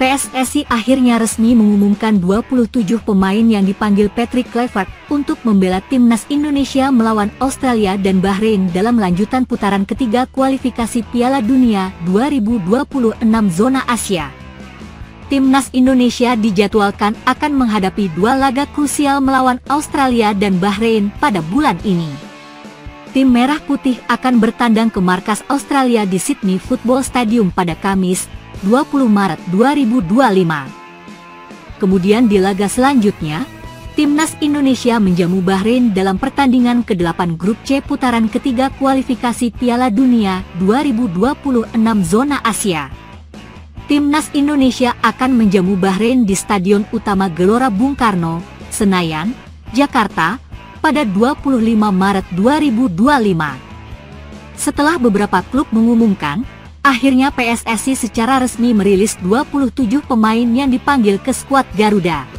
PSSI akhirnya resmi mengumumkan 27 pemain yang dipanggil Patrick Kluivert untuk membela timnas Indonesia melawan Australia dan Bahrain dalam lanjutan putaran ketiga kualifikasi Piala Dunia 2026 zona Asia. Timnas Indonesia dijadwalkan akan menghadapi dua laga krusial melawan Australia dan Bahrain pada bulan ini. Tim Merah Putih akan bertandang ke markas Australia di Sydney Football Stadium pada Kamis, 20 Maret 2025. Kemudian di laga selanjutnya, Timnas Indonesia menjamu Bahrain dalam pertandingan ke-8 Grup C putaran ketiga kualifikasi Piala Dunia 2026 zona Asia. Timnas Indonesia akan menjamu Bahrain di Stadion Utama Gelora Bung Karno, Senayan, Jakarta, pada 25 Maret 2025. Setelah beberapa klub mengumumkan, akhirnya PSSI secara resmi merilis 27 pemain yang dipanggil ke skuad Garuda.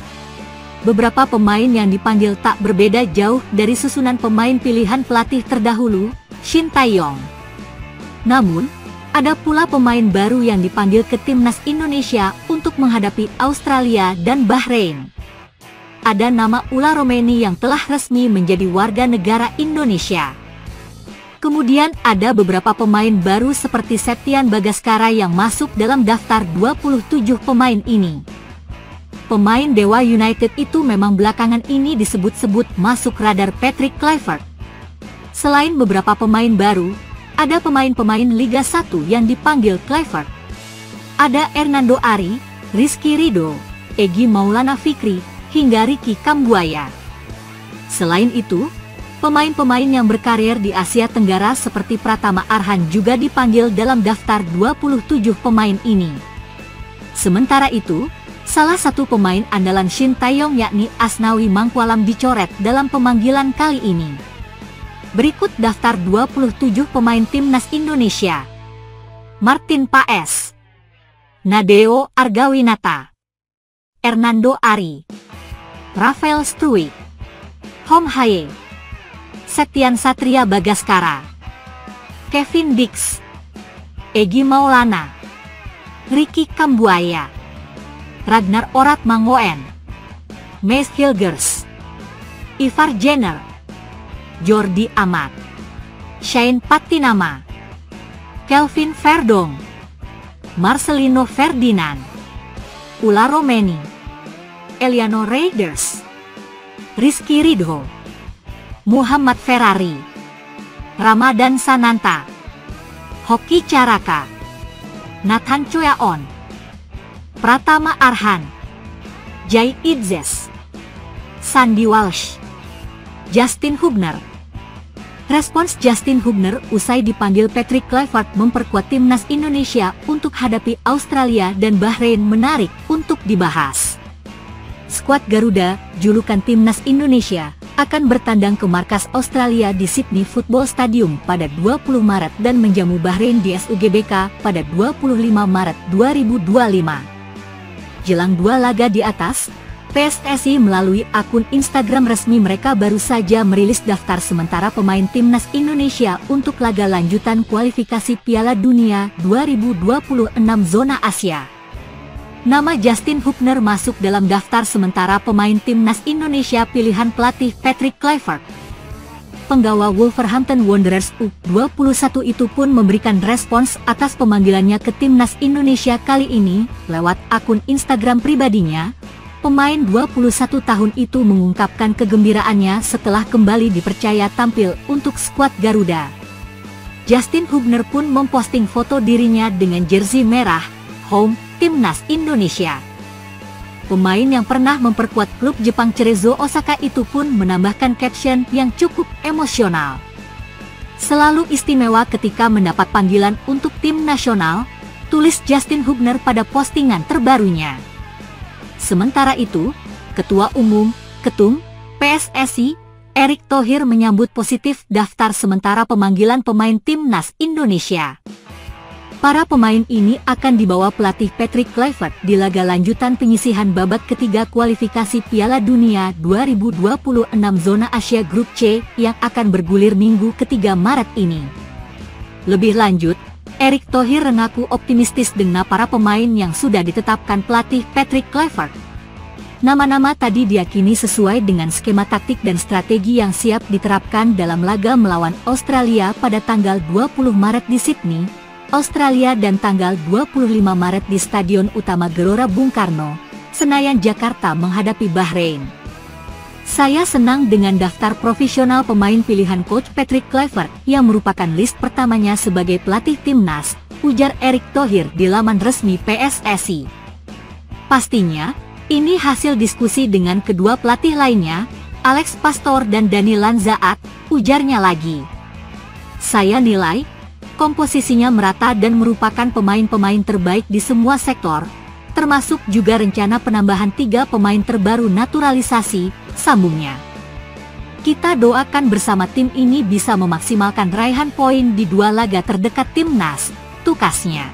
Beberapa pemain yang dipanggil tak berbeda jauh dari susunan pemain pilihan pelatih terdahulu, Shin Tae-yong. Namun, ada pula pemain baru yang dipanggil ke timnas Indonesia untuk menghadapi Australia dan Bahrain. Ada nama Ula Romeni yang telah resmi menjadi warga negara Indonesia. Kemudian ada beberapa pemain baru seperti Septian Bagaskara yang masuk dalam daftar 27 pemain ini. Pemain Dewa United itu memang belakangan ini disebut-sebut masuk radar Patrick Kluivert. Selain beberapa pemain baru, ada pemain-pemain Liga 1 yang dipanggil Kluivert. Ada Hernando Ari, Rizky Ridho, Egy Maulana Fikri, hingga Ricky Kambuaya. Selain itu, pemain-pemain yang berkarir di Asia Tenggara seperti Pratama Arhan juga dipanggil dalam daftar 27 pemain ini. Sementara itu, salah satu pemain andalan Shin Tae-yong yakni Asnawi Mangkualam dicoret dalam pemanggilan kali ini. Berikut daftar 27 pemain timnas Indonesia. Martin Paes, Nadeo Argawinata, Hernando Ari, Rafael Struijk, Hom Haye, Septian Satria Bagaskara, Kevin Dix, Egy Maulana, Ricky Kambuaya, Ragnar Orat Mangoen, Mees Hilgers, Ivar Jenner, Jordi Amat, Shane Patinama, Kelvin Verdong, Marcelino Ferdinand, Ula Romeni, Eliano Reinders, Rizky Ridho, Muhammad Ferrari, Ramadan Sananta, Hoki Caraka, Nathan Choyaon, Pratama Arhan, Jai Idzes, Sandy Walsh, Justin Hubner. Respons Justin Hubner usai dipanggil Patrick Kluivert memperkuat timnas Indonesia untuk hadapi Australia dan Bahrain menarik untuk dibahas. Skuad Garuda, julukan timnas Indonesia, akan bertandang ke markas Australia di Sydney Football Stadium pada 20 Maret dan menjamu Bahrain di SUGBK pada 25 Maret 2025. Jelang dua laga di atas, PSSI melalui akun Instagram resmi mereka baru saja merilis daftar sementara pemain timnas Indonesia untuk laga lanjutan kualifikasi Piala Dunia 2026 zona Asia. Nama Justin Hubner masuk dalam daftar sementara pemain timnas Indonesia pilihan pelatih Patrick Kluivert. Penggawa Wolverhampton Wanderers U21 itu pun memberikan respons atas pemanggilannya ke timnas Indonesia kali ini lewat akun Instagram pribadinya. Pemain 21 tahun itu mengungkapkan kegembiraannya setelah kembali dipercaya tampil untuk skuad Garuda. Justin Hubner pun memposting foto dirinya dengan jersey merah home timnas Indonesia. Pemain yang pernah memperkuat klub Jepang Cerezo Osaka itu pun menambahkan caption yang cukup emosional. Selalu istimewa ketika mendapat panggilan untuk tim nasional, tulis Justin Hubner pada postingan terbarunya. Sementara itu, Ketua Umum, Ketum, PSSI, Erick Thohir menyambut positif daftar sementara pemanggilan pemain timnas Indonesia. Para pemain ini akan dibawa pelatih Patrick Kluivert di laga lanjutan penyisihan babak ketiga kualifikasi Piala Dunia 2026 zona Asia Grup C yang akan bergulir Minggu ketiga Maret ini. Lebih lanjut, Erick Thohir mengaku optimistis dengan para pemain yang sudah ditetapkan pelatih Patrick Kluivert. Nama-nama tadi diyakini sesuai dengan skema taktik dan strategi yang siap diterapkan dalam laga melawan Australia pada tanggal 20 Maret di Sydney, Australia dan tanggal 25 Maret di Stadion Utama Gelora Bung Karno, Senayan, Jakarta menghadapi Bahrain. Saya senang dengan daftar profesional pemain pilihan Coach Patrick Kluivert yang merupakan list pertamanya sebagai pelatih timnas, ujar Erick Thohir di laman resmi PSSI. Pastinya, ini hasil diskusi dengan kedua pelatih lainnya, Alex Pastoor dan Dani Lanzaat, ujarnya lagi. Saya nilai, komposisinya merata dan merupakan pemain-pemain terbaik di semua sektor, termasuk juga rencana penambahan 3 pemain terbaru naturalisasi, sambungnya. Kita doakan bersama tim ini bisa memaksimalkan raihan poin di 2 laga terdekat timnas, tukasnya.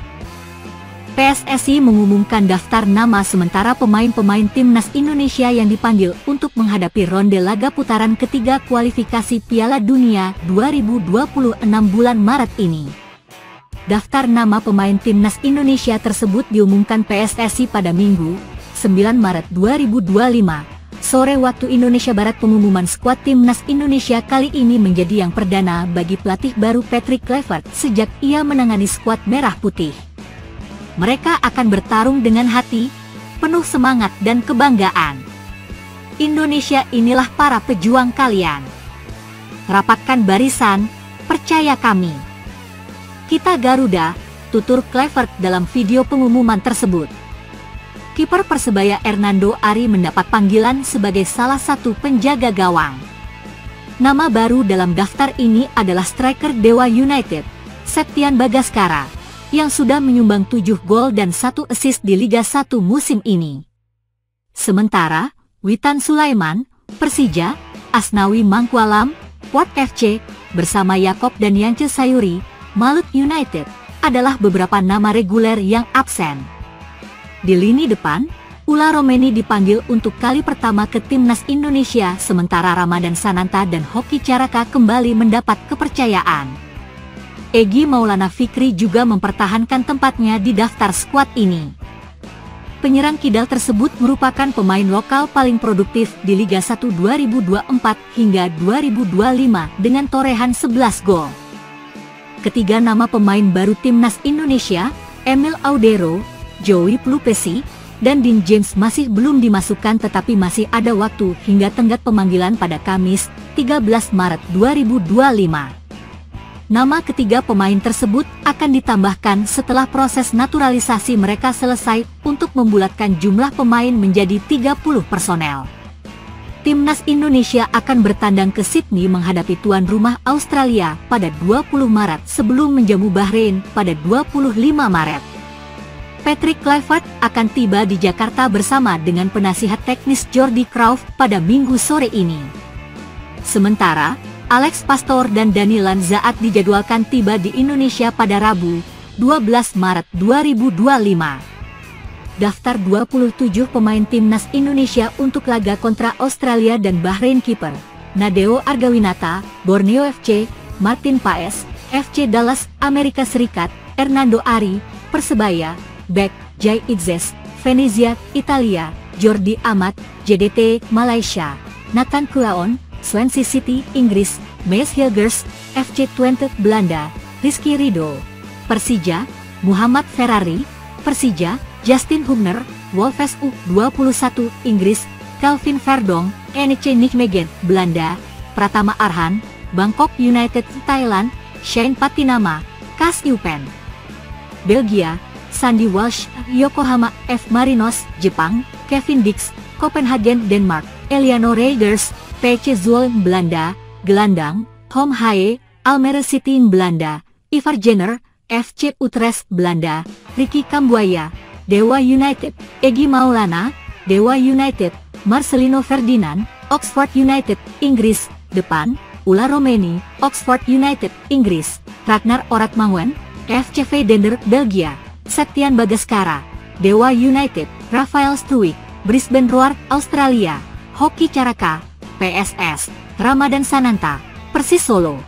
PSSI mengumumkan daftar nama sementara pemain-pemain timnas Indonesia yang dipanggil untuk menghadapi ronde laga putaran ketiga kualifikasi Piala Dunia 2026 bulan Maret ini. Daftar nama pemain timnas Indonesia tersebut diumumkan PSSI pada Minggu, 9 Maret 2025, sore waktu Indonesia Barat. Pengumuman skuad timnas Indonesia kali ini menjadi yang perdana bagi pelatih baru Patrick Kluivert sejak ia menangani skuad Merah Putih. Mereka akan bertarung dengan hati, penuh semangat dan kebanggaan. Indonesia, inilah para pejuang kalian. Rapatkan barisan, percaya kami. Kita Garuda, tutur Kluivert dalam video pengumuman tersebut. Kiper Persebaya Hernando Ari mendapat panggilan sebagai salah satu penjaga gawang. Nama baru dalam daftar ini adalah striker Dewa United, Septian Bagaskara, yang sudah menyumbang 7 gol dan 1 assist di Liga 1 musim ini. Sementara, Witan Sulaiman, Persija, Asnawi Mangkualam, Port FC, bersama Yakob dan Yance Sayuri, Malut United, adalah beberapa nama reguler yang absen. Di lini depan, Ula Romeni dipanggil untuk kali pertama ke timnas Indonesia, sementara Ramadan Sananta dan Hoki Caraka kembali mendapat kepercayaan. Egy Maulana Fikri juga mempertahankan tempatnya di daftar skuad ini. Penyerang kidal tersebut merupakan pemain lokal paling produktif di Liga 1 2024 hingga 2025 dengan torehan 11 gol. Ketiga nama pemain baru timnas Indonesia, Emil Audero, Joey Plupesi, dan Dean James masih belum dimasukkan, tetapi masih ada waktu hingga tenggat pemanggilan pada Kamis, 13 Maret 2025. Nama ketiga pemain tersebut akan ditambahkan setelah proses naturalisasi mereka selesai untuk membulatkan jumlah pemain menjadi 30 personel. Timnas Indonesia akan bertandang ke Sydney menghadapi tuan rumah Australia pada 20 Maret sebelum menjamu Bahrain pada 25 Maret. Patrick Kluivert akan tiba di Jakarta bersama dengan penasihat teknis Jordi Croup pada Minggu sore ini. Sementara, Alex Pastoor dan Dani Lanzaat dijadwalkan tiba di Indonesia pada Rabu, 12 Maret 2025. Daftar 27 pemain timnas Indonesia untuk laga kontra Australia dan Bahrain: kiper Nadeo Argawinata, Borneo FC; Martin Paes, FC Dallas, Amerika Serikat; Hernando Ari, Persebaya; Bek, Jai Itzes, Venezia, Italia; Jordi Amat, JDT, Malaysia; Nathan Kuaon, Swansea City, Inggris; Mees Hilgers, FC Twente, Belanda; Rizky Ridho, Persija; Muhammad Ferrari, Persija; Justin Hubner, Wolves U21, Inggris; Calvin Verdong, NEC Nijmegen, Belanda; Pratama Arhan, Bangkok United, Thailand; Shane Patinama, KAS Eupen, Belgia; Sandy Walsh, Yokohama F. Marinos, Jepang; Kevin Dix, Copenhagen, Denmark; Eliano Reigers, PC Zwolle, Belanda; Gelandang, Tom Haye, Almere City, Belanda; Ivar Jenner, FC Utrecht, Belanda; Ricky Kambuaya, Dewa United; Egy Maulana, Dewa United; Marcelino Ferdinand, Oxford United, Inggris; depan, Ula Romeni, Oxford United, Inggris; Ragnar Oratmangen, FC Vedender, Belgia; Septian Bagaskara, Dewa United; Rafael Struijk, Brisbane Roar, Australia; Hoki Caraka, PSS; Ramadan Sananta, Persis Solo.